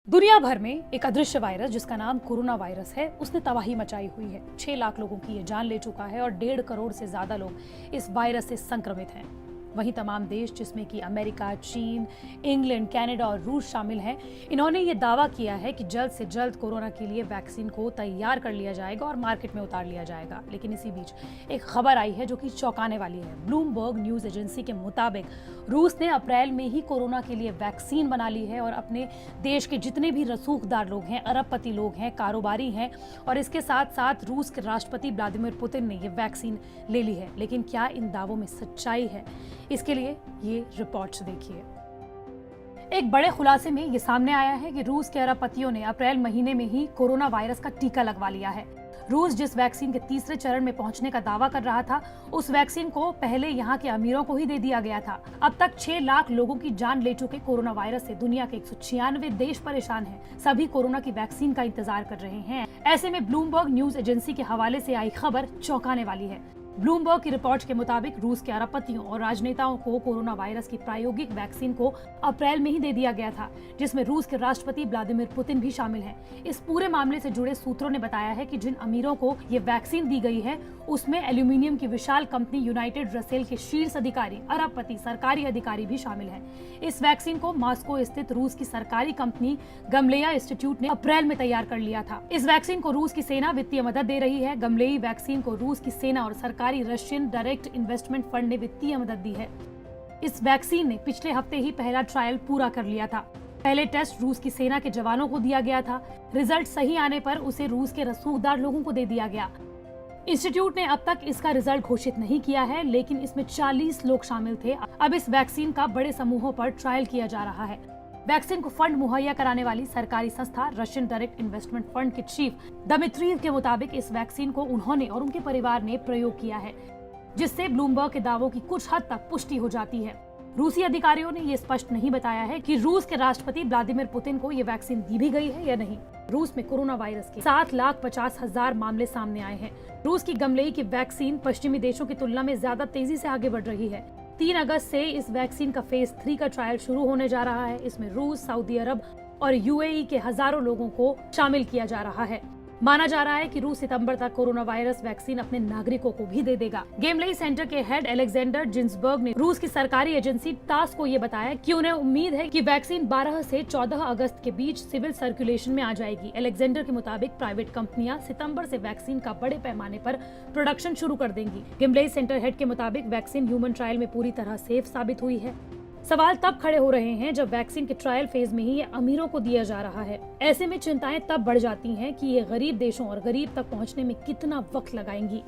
दुनिया भर में एक अदृश्य वायरस जिसका नाम कोरोना वायरस है, उसने तबाही मचाई हुई है। 6 लाख लोगों की ये जान ले चुका है और 1.5 करोड़ से ज्यादा लोग इस वायरस से संक्रमित हैं। वहीं तमाम देश जिसमें कि अमेरिका, चीन, इंग्लैंड, कनाडा और रूस शामिल हैं, इन्होंने ये दावा किया है कि जल्द से जल्द कोरोना के लिए वैक्सीन को तैयार कर लिया जाएगा और मार्केट में उतार लिया जाएगा। लेकिन इसी बीच एक खबर आई है जो कि चौंकाने वाली है। ब्लूमबर्ग न्यूज एजेंसी के मुताबिक रूस ने अप्रैल में ही कोरोना के लिए वैक्सीन बना ली है और अपने देश के जितने भी रसूखदार लोग हैं, अरबपति लोग हैं, कारोबारी हैं और इसके साथ साथ रूस के राष्ट्रपति व्लादिमीर पुतिन ने ये वैक्सीन ले ली है। लेकिन क्या इन दावों में सच्चाई है? इसके लिए ये रिपोर्ट्स देखिए। एक बड़े खुलासे में ये सामने आया है कि रूस के अरबपतियों ने अप्रैल महीने में ही कोरोना वायरस का टीका लगवा लिया है। रूस जिस वैक्सीन के तीसरे चरण में पहुंचने का दावा कर रहा था, उस वैक्सीन को पहले यहाँ के अमीरों को ही दे दिया गया था। अब तक 6 लाख लोगों की जान ले चुके कोरोना वायरस से दुनिया के 196 देश परेशान हैं। सभी कोरोना की वैक्सीन का इंतजार कर रहे हैं। ऐसे में ब्लूमबर्ग न्यूज एजेंसी के हवाले से आई खबर चौंकाने वाली है। ब्लूमबर्ग की रिपोर्ट के मुताबिक रूस के अरबपतियों और राजनेताओं को कोरोना वायरस की प्रायोगिक वैक्सीन को अप्रैल में ही दे दिया गया था, जिसमें रूस के राष्ट्रपति व्लादिमीर पुतिन भी शामिल हैं। इस पूरे मामले से जुड़े सूत्रों ने बताया है कि जिन अमीरों को ये वैक्सीन दी गई है, उसमें एल्यूमिनियम की विशाल कंपनी यूनाइटेड रसेल के शीर्ष अधिकारी, अरबपति, सरकारी अधिकारी भी शामिल हैं। इस वैक्सीन को मॉस्को स्थित रूस की सरकारी कंपनी गमलेया इंस्टीट्यूट ने अप्रैल में तैयार कर लिया था। इस वैक्सीन को रूस की सेना वित्तीय मदद दे रही है। गमलेई वैक्सीन को रूस की सेना और सरकारी रशियन डायरेक्ट इन्वेस्टमेंट फंड ने वित्तीय मदद दी है। इस वैक्सीन ने पिछले हफ्ते ही पहला ट्रायल पूरा कर लिया था। पहले टेस्ट रूस की सेना के जवानों को दिया गया था। रिजल्ट सही आने पर उसे रूस के रसूखदार लोगों को दे दिया गया। इंस्टीट्यूट ने अब तक इसका रिजल्ट घोषित नहीं किया है, लेकिन इसमें 40 लोग शामिल थे। अब इस वैक्सीन का बड़े समूहों पर ट्रायल किया जा रहा है। वैक्सीन को फंड मुहैया कराने वाली सरकारी संस्था रशियन डायरेक्ट इन्वेस्टमेंट फंड के चीफ दमित्रीव के मुताबिक इस वैक्सीन को उन्होंने और उनके परिवार ने प्रयोग किया है, जिससे ब्लूमबर्ग के दावों की कुछ हद तक पुष्टि हो जाती है। रूसी अधिकारियों ने ये स्पष्ट नहीं बताया है कि रूस के राष्ट्रपति व्लादिमीर पुतिन को ये वैक्सीन दी भी गई है या नहीं। रूस में कोरोना वायरस के 7,50,000 मामले सामने आए हैं। रूस की गमलेई की वैक्सीन पश्चिमी देशों की तुलना में ज्यादा तेजी से आगे बढ़ रही है। 3 अगस्त से इस वैक्सीन का फेज 3 का ट्रायल शुरू होने जा रहा है। इसमें रूस, सऊदी अरब और यूएई के हजारों लोगों को शामिल किया जा रहा है। माना जा रहा है कि रूस सितंबर तक कोरोना वायरस वैक्सीन अपने नागरिकों को भी दे देगा। गेमलेई सेंटर के हेड अलेक्जेंडर जिन्सबर्ग ने रूस की सरकारी एजेंसी टास को ये बताया कि उन्हें उम्मीद है कि वैक्सीन 12 से 14 अगस्त के बीच सिविल सर्कुलेशन में आ जाएगी। अलेक्जेंडर के मुताबिक प्राइवेट कंपनियां सितंबर से वैक्सीन का बड़े पैमाने पर प्रोडक्शन शुरू कर देंगी। गेमलेई सेंटर हेड के मुताबिक वैक्सीन ह्यूमन ट्रायल में पूरी तरह सेफ साबित हुई है। सवाल तब खड़े हो रहे हैं जब वैक्सीन के ट्रायल फेज में ही ये अमीरों को दिया जा रहा है। ऐसे में चिंताएं तब बढ़ जाती हैं कि ये गरीब देशों और गरीब तक पहुंचने में कितना वक्त लगाएंगी।